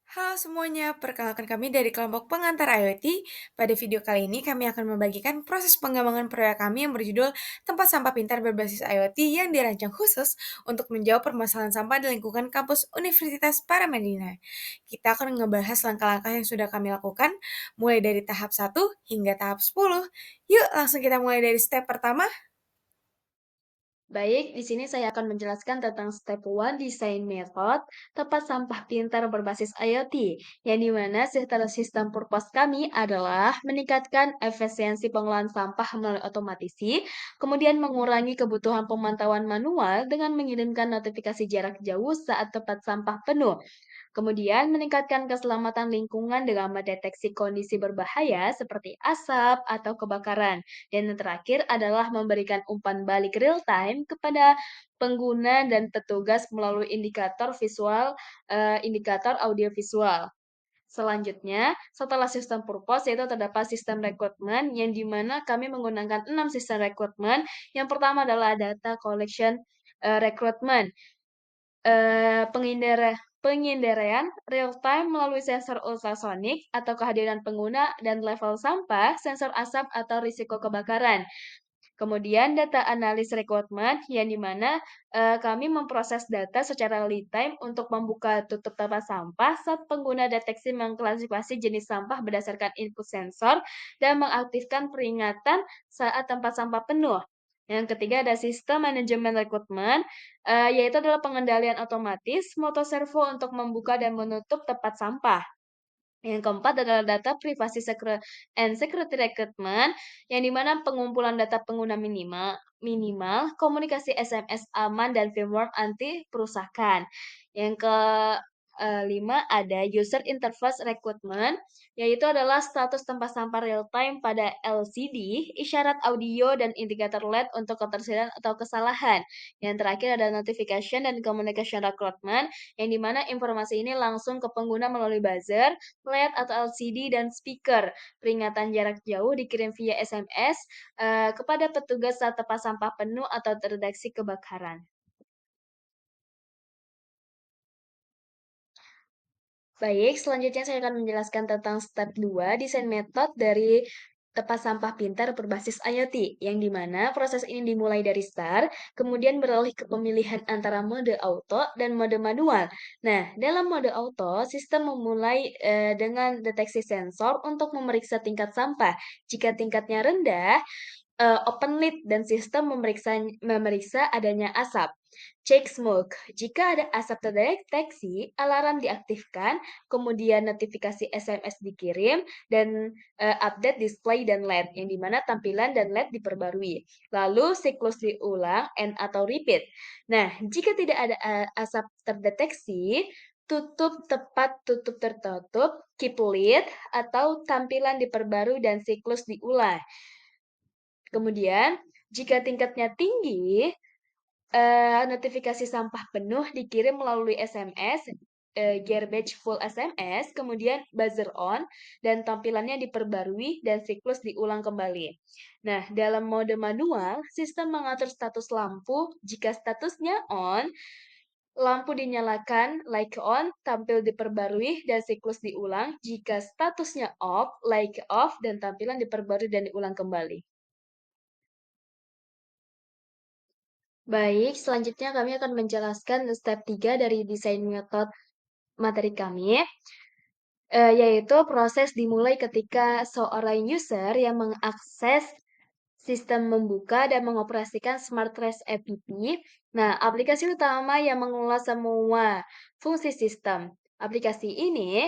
Halo semuanya, perkenalkan kami dari kelompok pengantar IoT. Pada video kali ini kami akan membagikan proses pengembangan proyek kami yang berjudul Tempat Sampah Pintar Berbasis IoT yang dirancang khusus untuk menjawab permasalahan sampah di lingkungan kampus Universitas Paramadina. Kita akan membahas langkah-langkah yang sudah kami lakukan, mulai dari tahap 1 hingga tahap 10. Yuk langsung kita mulai dari step pertama. Baik, di sini saya akan menjelaskan tentang step 1 desain method tempat sampah pintar berbasis IoT, yang dimana sistem purpose kami adalah meningkatkan efisiensi pengelolaan sampah melalui otomatisasi, kemudian mengurangi kebutuhan pemantauan manual dengan mengirimkan notifikasi jarak jauh saat tempat sampah penuh. Kemudian meningkatkan keselamatan lingkungan dengan mendeteksi kondisi berbahaya seperti asap atau kebakaran. Dan yang terakhir adalah memberikan umpan balik real time kepada pengguna dan petugas melalui indikator audio visual. Selanjutnya, setelah sistem purpose, yaitu terdapat sistem rekrutmen yang dimana kami menggunakan 6 sistem rekrutmen. Yang pertama adalah data collection rekrutmen. Penginderaan real-time melalui sensor ultrasonik atau kehadiran pengguna dan level sampah, sensor asap atau risiko kebakaran. Kemudian data analis rekrutmen yang di mana, kami memproses data secara real time untuk membuka tutup tempat sampah saat pengguna deteksi mengklasifikasi jenis sampah berdasarkan input sensor dan mengaktifkan peringatan saat tempat sampah penuh. Yang ketiga ada sistem manajemen rekrutmen, yaitu adalah pengendalian otomatis motor servo untuk membuka dan menutup tempat sampah. Yang keempat adalah data privasi and security recruitment, yang di mana pengumpulan data pengguna minimal, komunikasi SMS aman, dan firmware anti perusakan. Yang ke lima ada user interface recruitment, yaitu adalah status tempat sampah real time pada LCD, isyarat audio, dan indikator LED untuk ketersediaan atau kesalahan. Yang terakhir ada notification dan communication recruitment, yang di mana informasi ini langsung ke pengguna melalui buzzer, LED atau LCD, dan speaker. Peringatan jarak jauh dikirim via SMS kepada petugas saat tempat sampah penuh atau terdeteksi kebakaran. Baik, selanjutnya saya akan menjelaskan tentang step 2 desain metode dari tempat sampah pintar berbasis IoT, yang di mana proses ini dimulai dari start, kemudian beralih ke pemilihan antara mode auto dan mode manual. Nah, dalam mode auto, sistem memulai dengan deteksi sensor untuk memeriksa tingkat sampah. Jika tingkatnya rendah, open lid dan sistem memeriksa adanya asap. Cek smoke. Jika ada asap terdeteksi, alarm diaktifkan, kemudian notifikasi SMS dikirim, dan update display dan LED, yang dimana tampilan dan LED diperbarui. Lalu siklus diulang and atau repeat. Nah, jika tidak ada asap terdeteksi, tutup tepat tutup tertutup, keep lid, atau tampilan diperbarui dan siklus diulang. Kemudian, jika tingkatnya tinggi, notifikasi sampah penuh dikirim melalui SMS, garbage full SMS, kemudian buzzer on, dan tampilannya diperbarui dan siklus diulang kembali. Nah, dalam mode manual, sistem mengatur status lampu. Jika statusnya on, lampu dinyalakan, like on, tampil diperbarui, dan siklus diulang. Jika statusnya off, like off, dan tampilan diperbarui dan diulang kembali. Baik, selanjutnya kami akan menjelaskan step 3 dari desain metode materi kami, yaitu proses dimulai ketika seorang user yang mengakses sistem membuka dan mengoperasikan Smart Trace App. Nah, aplikasi utama yang mengelola semua fungsi sistem. Aplikasi ini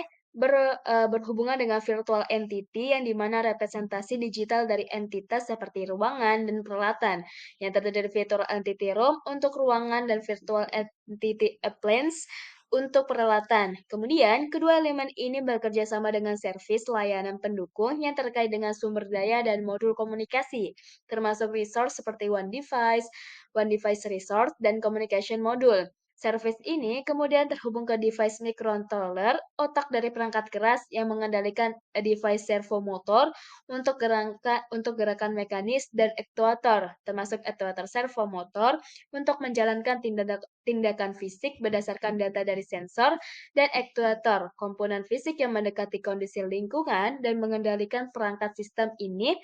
berhubungan dengan virtual entity, yang di mana representasi digital dari entitas seperti ruangan dan peralatan, yang terdiri dari virtual entity room untuk ruangan dan virtual entity appliance untuk peralatan. Kemudian, kedua elemen ini bekerja sama dengan servis layanan pendukung yang terkait dengan sumber daya dan modul komunikasi, termasuk resource seperti One Device Resource, dan Communication Module. Servis ini kemudian terhubung ke device microcontroller, otak dari perangkat keras yang mengendalikan device servo motor untuk gerakan mekanis, dan aktuator, termasuk aktuator servo motor untuk menjalankan tindakan fisik berdasarkan data dari sensor dan aktuator, komponen fisik yang mendekati kondisi lingkungan dan mengendalikan perangkat sistem ini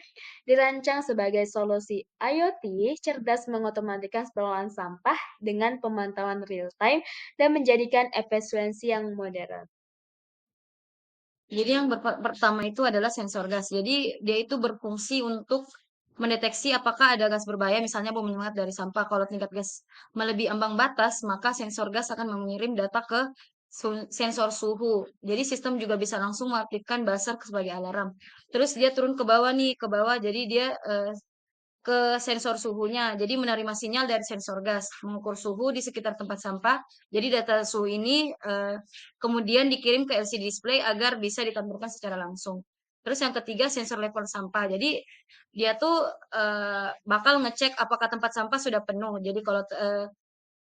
dirancang sebagai solusi IoT cerdas mengotomatikan pengelolaan sampah dengan pemantauan real time dan menjadikan efisiensi yang modern. Jadi yang pertama itu adalah sensor gas. Jadi dia itu berfungsi untuk mendeteksi apakah ada gas berbahaya, misalnya bom menyengat dari sampah. Kalau tingkat gas melebihi ambang batas, maka sensor gas akan mengirim data ke sensor suhu. Jadi sistem juga bisa langsung mengaktifkan buzzer sebagai alarm. Terus dia turun ke bawah nih, ke bawah. Jadi dia ke sensor suhunya. Jadi menerima sinyal dari sensor gas, mengukur suhu di sekitar tempat sampah. Jadi data suhu ini kemudian dikirim ke LCD display agar bisa ditampilkan secara langsung. Terus yang ketiga sensor level sampah. Jadi dia tuh bakal ngecek apakah tempat sampah sudah penuh. Jadi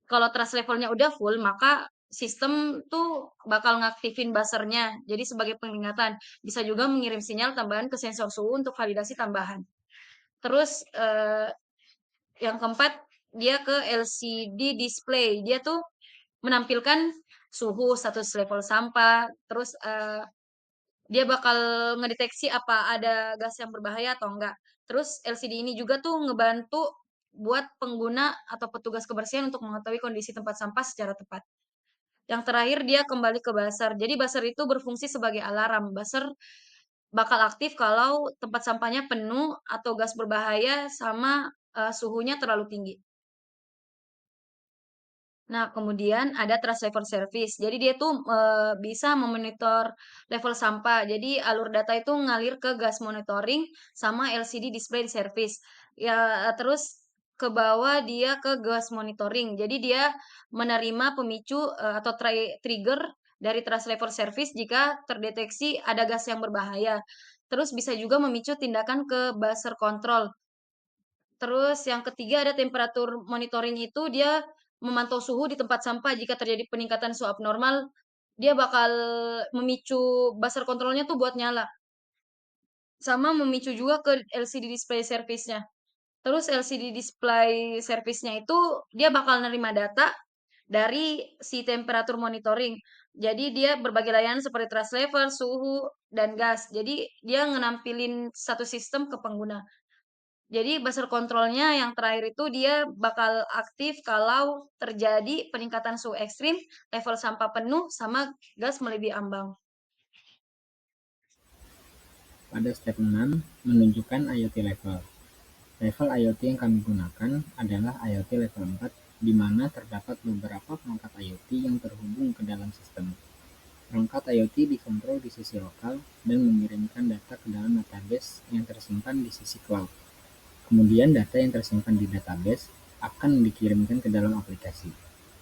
kalau trust levelnya udah full, maka sistem tuh bakal ngaktifin buzzernya. Jadi sebagai peringatan, bisa juga mengirim sinyal tambahan ke sensor suhu untuk validasi tambahan. Terus yang keempat, dia ke LCD display. Dia tuh menampilkan suhu, status level sampah, terus dia bakal ngedeteksi apa ada gas yang berbahaya atau enggak. Terus LCD ini juga tuh ngebantu buat pengguna atau petugas kebersihan untuk mengetahui kondisi tempat sampah secara tepat. Yang terakhir dia kembali ke buzzer. Jadi buzzer itu berfungsi sebagai alarm. Buzzer bakal aktif kalau tempat sampahnya penuh atau gas berbahaya sama suhunya terlalu tinggi. Nah, kemudian ada trust level service. Jadi dia tuh bisa memonitor level sampah. Jadi alur data itu ngalir ke gas monitoring sama LCD display service. Ya, terus ke bawah dia ke gas monitoring. Jadi dia menerima pemicu atau trigger dari trust level service jika terdeteksi ada gas yang berbahaya. Terus bisa juga memicu tindakan ke buzzer control. Terus yang ketiga ada temperatur monitoring itu dia memantau suhu di tempat sampah jika terjadi peningkatan suhu abnormal, dia bakal memicu buzzer kontrolnya tuh buat nyala. Sama memicu juga ke LCD display service-nya. Terus LCD display service-nya itu dia bakal nerima data dari si temperatur monitoring. Jadi dia berbagai layanan seperti trust level, suhu, dan gas. Jadi dia ngenampilin satu sistem ke pengguna. Jadi buzzer kontrolnya yang terakhir itu dia bakal aktif kalau terjadi peningkatan suhu ekstrim, level sampah penuh, sama gas melebihi ambang. Pada step 6, menunjukkan IoT level. Level IoT yang kami gunakan adalah IoT level 4, di mana terdapat beberapa perangkat IoT yang terhubung ke dalam sistem. Perangkat IoT dikontrol di sisi lokal dan mengirimkan data ke dalam database yang tersimpan di sisi cloud. Kemudian data yang tersimpan di database akan dikirimkan ke dalam aplikasi.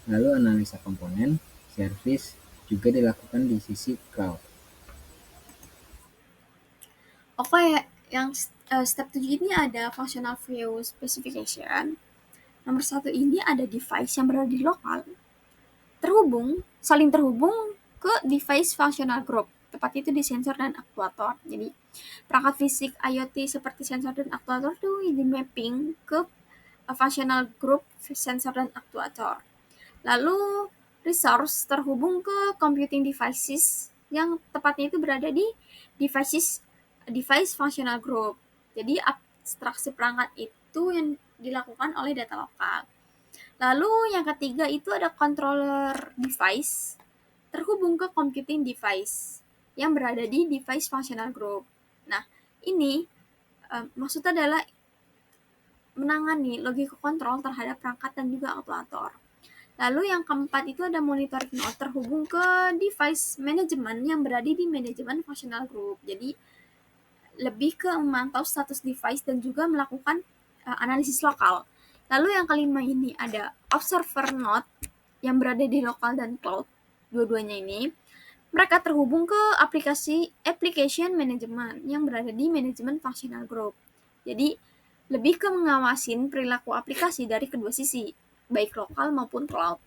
Lalu analisa komponen, service juga dilakukan di sisi cloud. Oke, yang step 7 ini ada functional view specification. Nomor 1 ini ada device yang berada di lokal, saling terhubung ke device functional group, tepat itu di sensor dan aktuator. Jadi perangkat fisik IoT seperti sensor dan aktuator itu di mapping ke functional group sensor dan aktuator. Lalu resource terhubung ke computing devices yang tepatnya itu berada di device functional group. Jadi abstraksi perangkat itu yang dilakukan oleh data lokal. Lalu yang ketiga itu ada controller device terhubung ke computing device yang berada di device functional group. Nah, ini maksudnya adalah menangani logika kontrol terhadap perangkat dan juga aktuator. Lalu yang keempat itu ada monitoring node terhubung ke device manajemen yang berada di manajemen functional group. Jadi lebih ke memantau status device dan juga melakukan analisis lokal. Lalu yang kelima ini ada observer node yang berada di lokal dan cloud. Dua-duanya ini mereka terhubung ke application management yang berada di manajemen functional group. Jadi lebih ke mengawasin perilaku aplikasi dari kedua sisi, baik lokal maupun cloud.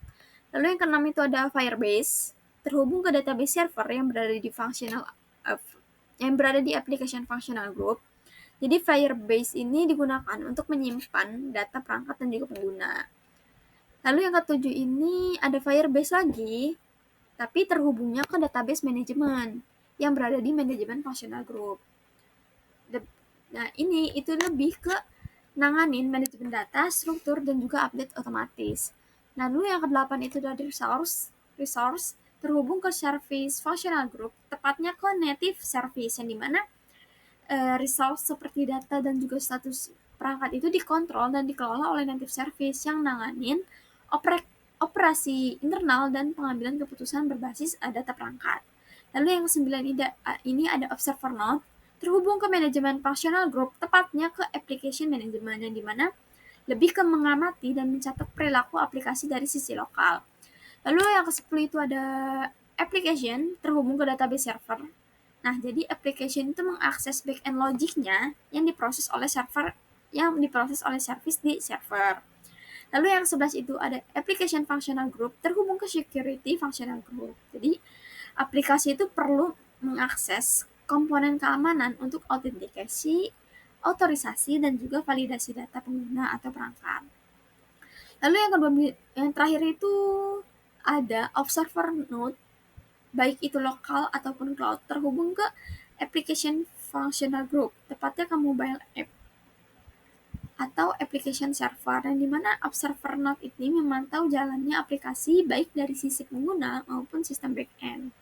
Lalu yang keenam itu ada Firebase, terhubung ke database server yang berada di application functional group. Jadi Firebase ini digunakan untuk menyimpan data perangkat dan juga pengguna. Lalu yang ketujuh ini ada Firebase lagi, tapi terhubungnya ke database manajemen yang berada di manajemen functional group. Nah, ini itu lebih ke nanganin manajemen data, struktur, dan juga update otomatis. Lalu yang kedelapan itu dari resource terhubung ke service functional group, tepatnya ke native service, yang dimana resource seperti data dan juga status perangkat itu dikontrol dan dikelola oleh native service yang nanganin operasi internal dan pengambilan keputusan berbasis data perangkat. Lalu yang kesembilan ini ada observer node, terhubung ke manajemen functional group, tepatnya ke application management, yang dimana lebih ke mengamati dan mencatat perilaku aplikasi dari sisi lokal. Lalu yang ke-10 itu ada application, terhubung ke database server. Nah, jadi application itu mengakses backend logiknya yang diproses oleh service di server. Lalu yang 11 itu ada application functional group, terhubung ke security functional group. Jadi aplikasi itu perlu mengakses komponen keamanan untuk autentikasi, otorisasi, dan juga validasi data pengguna atau perangkat. Lalu yang terakhir itu ada observer node, baik itu lokal ataupun cloud, terhubung ke application functional group, tepatnya ke mobile app atau application server, yang dimana observer node ini memantau jalannya aplikasi baik dari sisi pengguna maupun sistem backend.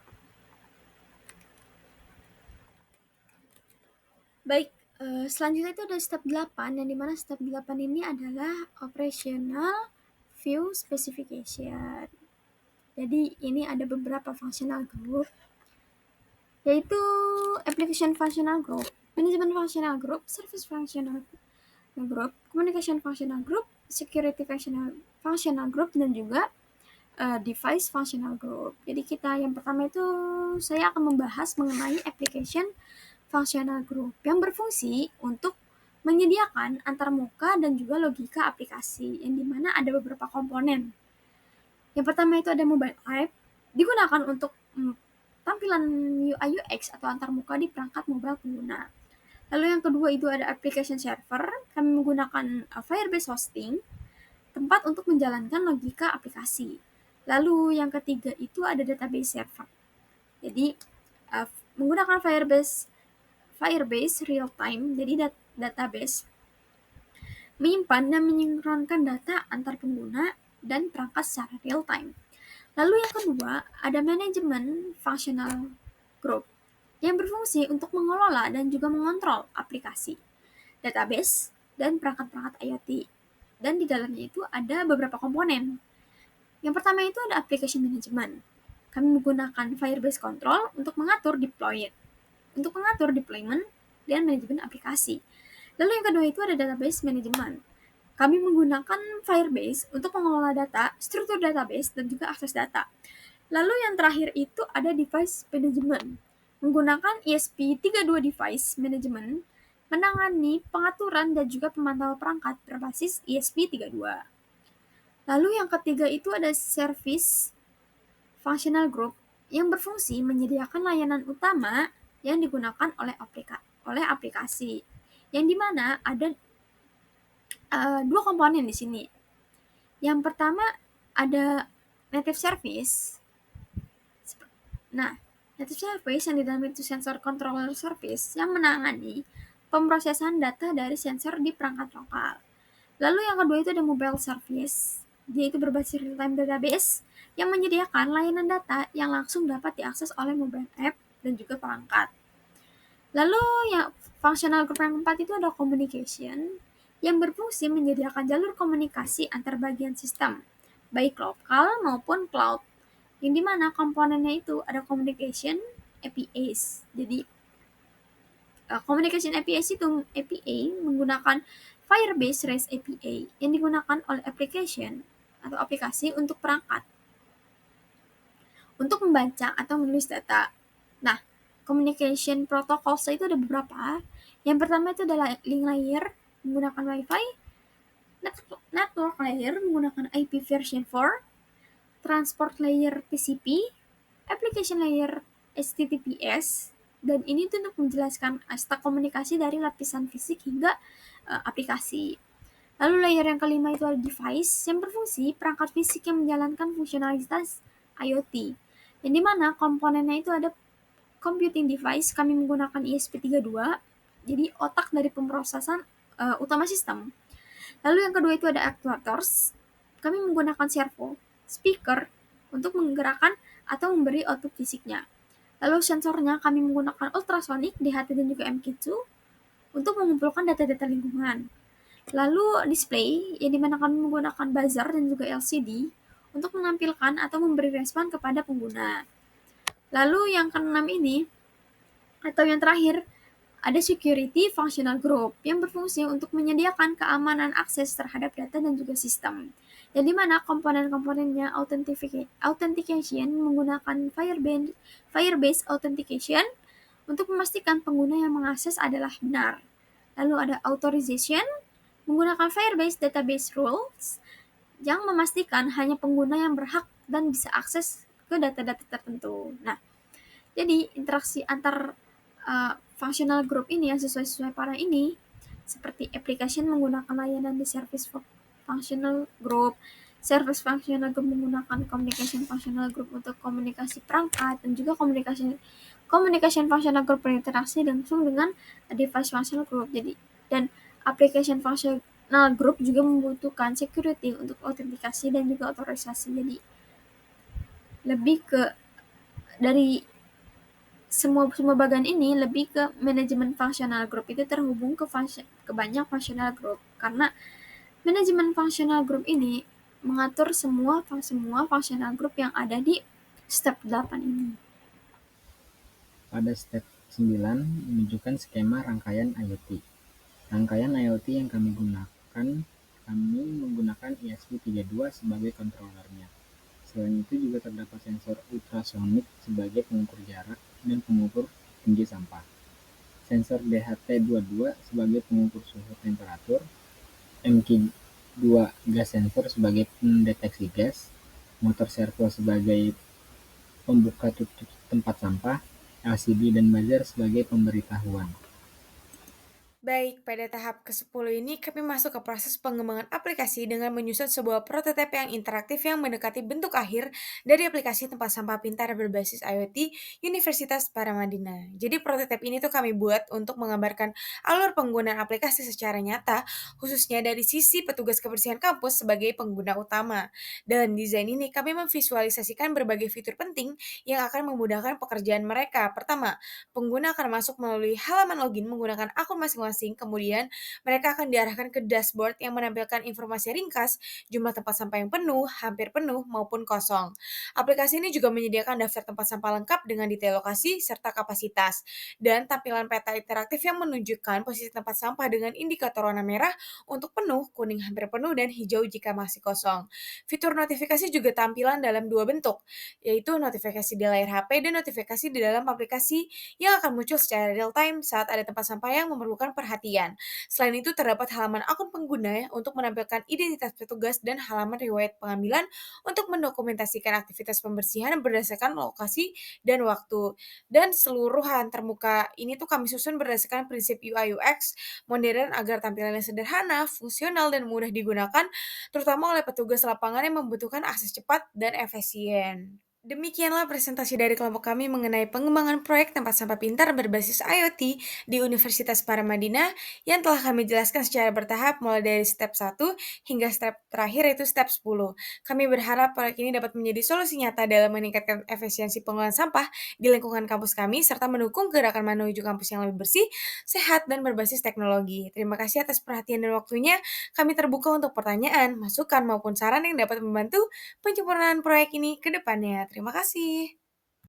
Baik, selanjutnya itu ada step 8, yang dimana step 8 ini adalah operational view specification. Jadi ini ada beberapa functional group, yaitu application functional group, management functional group, service functional group, communication functional group, security functional group, dan juga device functional group. Jadi yang pertama itu saya akan membahas mengenai application functional group yang berfungsi untuk menyediakan antarmuka dan juga logika aplikasi, yang dimana ada beberapa komponen. Yang pertama itu ada mobile app, digunakan untuk tampilan UI UX atau antarmuka di perangkat mobile pengguna. Lalu yang kedua itu ada application server, kami menggunakan Firebase hosting, tempat untuk menjalankan logika aplikasi. Lalu yang ketiga itu ada database server. Jadi menggunakan Firebase real time, jadi database menyimpan dan menyinkronkan data antar pengguna dan perangkat secara real time. Lalu yang kedua ada manajemen functional group yang berfungsi untuk mengelola dan juga mengontrol aplikasi, database, dan perangkat-perangkat IoT. Dan di dalamnya itu ada beberapa komponen. Yang pertama itu ada application management. Kami menggunakan Firebase Control untuk mengatur deployment dan manajemen aplikasi. Lalu yang kedua itu ada database management. Kami menggunakan Firebase untuk mengelola data, struktur database, dan juga akses data. Lalu yang terakhir itu ada device management. Menggunakan ESP32 device management, menangani pengaturan dan juga pemantauan perangkat berbasis ESP32. Lalu yang ketiga itu ada service functional group yang berfungsi menyediakan layanan utama yang digunakan oleh aplikasi, yang dimana ada dua komponen di sini. Yang pertama ada native service. Nah, native service yang di dalam itu sensor controller service yang menangani pemrosesan data dari sensor di perangkat lokal. Lalu yang kedua itu ada mobile service. Dia itu berbasis real-time database yang menyediakan layanan data yang langsung dapat diakses oleh mobile app dan juga perangkat. Lalu yang functional group yang keempat itu ada communication yang berfungsi menyediakan jalur komunikasi antar bagian sistem, baik lokal maupun cloud, yang dimana komponennya itu ada communication APIs. Jadi communication APIs itu API menggunakan Firebase REST API yang digunakan oleh aplikasi untuk perangkat untuk membaca atau menulis data. Nah, communication protocols itu ada beberapa. Yang pertama itu adalah link layer menggunakan Wi-Fi, network layer menggunakan IP version 4, transport layer TCP, application layer HTTPS, dan ini untuk menjelaskan stack komunikasi dari lapisan fisik hingga aplikasi. Lalu layer yang kelima itu ada device yang berfungsi perangkat fisik yang menjalankan fungsionalitas IoT. Yang dimana komponennya itu ada computing device, kami menggunakan ESP32, jadi otak dari pemrosesan utama sistem. Lalu yang kedua itu ada actuators, kami menggunakan servo, speaker untuk menggerakkan atau memberi output fisiknya. Lalu sensornya kami menggunakan ultrasonic, DHT dan juga MQ2 untuk mengumpulkan data-data lingkungan. Lalu display, yang dimana kami menggunakan buzzer dan juga LCD untuk menampilkan atau memberi respon kepada pengguna. Lalu yang keenam ini, atau yang terakhir, ada security functional group yang berfungsi untuk menyediakan keamanan akses terhadap data dan juga sistem. Yang dimana komponen-komponennya authentication menggunakan Firebase authentication untuk memastikan pengguna yang mengakses adalah benar. Lalu ada authorization menggunakan Firebase database rules yang memastikan hanya pengguna yang berhak dan bisa akses ke data-data tertentu. Nah, jadi interaksi antar functional group ini yang sesuai para ini seperti application menggunakan layanan di service functional group, service functional group menggunakan communication functional group untuk komunikasi perangkat, dan juga communication functional group berinteraksi langsung dengan device functional group. Jadi dan application functional group juga membutuhkan security untuk autentikasi dan juga otorisasi. Jadi lebih ke dari semua bagian ini lebih ke manajemen functional group itu terhubung ke banyak functional group, karena manajemen functional group ini mengatur semua functional group yang ada di step 8 ini. Pada step 9 menunjukkan skema rangkaian IoT. Rangkaian IoT yang kami menggunakan ESP32 sebagai kontrolernya. Selain itu juga terdapat sensor ultrasonik sebagai pengukur jarak dan pengukur tinggi sampah. Sensor DHT22 sebagai pengukur suhu temperatur, MQ2 gas sensor sebagai pendeteksi gas, motor servo sebagai pembuka tutup tempat sampah, LCD dan buzzer sebagai pemberitahuan. Baik, pada tahap ke-10 ini kami masuk ke proses pengembangan aplikasi dengan menyusun sebuah prototipe yang interaktif yang mendekati bentuk akhir dari aplikasi tempat sampah pintar berbasis IoT Universitas Paramadina. Jadi prototipe ini tuh kami buat untuk menggambarkan alur penggunaan aplikasi secara nyata, khususnya dari sisi petugas kebersihan kampus sebagai pengguna utama. Dalam desain ini kami memvisualisasikan berbagai fitur penting yang akan memudahkan pekerjaan mereka. Pertama, pengguna akan masuk melalui halaman login menggunakan akun masing-masing, kemudian mereka akan diarahkan ke dashboard yang menampilkan informasi ringkas, jumlah tempat sampah yang penuh, hampir penuh, maupun kosong. Aplikasi ini juga menyediakan daftar tempat sampah lengkap dengan detail lokasi serta kapasitas, dan tampilan peta interaktif yang menunjukkan posisi tempat sampah dengan indikator warna merah untuk penuh, kuning hampir penuh, dan hijau jika masih kosong. Fitur notifikasi juga tampilan dalam dua bentuk, yaitu notifikasi di layar HP dan notifikasi di dalam aplikasi yang akan muncul secara real time saat ada tempat sampah yang memerlukan perhatian. Selain itu, terdapat halaman akun pengguna untuk menampilkan identitas petugas dan halaman riwayat pengambilan untuk mendokumentasikan aktivitas pembersihan berdasarkan lokasi dan waktu. Dan seluruh halaman terbuka ini tuh kami susun berdasarkan prinsip UI UX modern agar tampilannya sederhana, fungsional, dan mudah digunakan, terutama oleh petugas lapangan yang membutuhkan akses cepat dan efisien. Demikianlah presentasi dari kelompok kami mengenai pengembangan proyek tempat sampah pintar berbasis IoT di Universitas Paramadina yang telah kami jelaskan secara bertahap mulai dari step 1 hingga step terakhir yaitu step 10. Kami berharap proyek ini dapat menjadi solusi nyata dalam meningkatkan efisiensi pengelolaan sampah di lingkungan kampus kami serta mendukung gerakan menuju kampus yang lebih bersih, sehat, dan berbasis teknologi. Terima kasih atas perhatian dan waktunya. Kami terbuka untuk pertanyaan, masukan, maupun saran yang dapat membantu penyempurnaan proyek ini ke depannya. Terima kasih.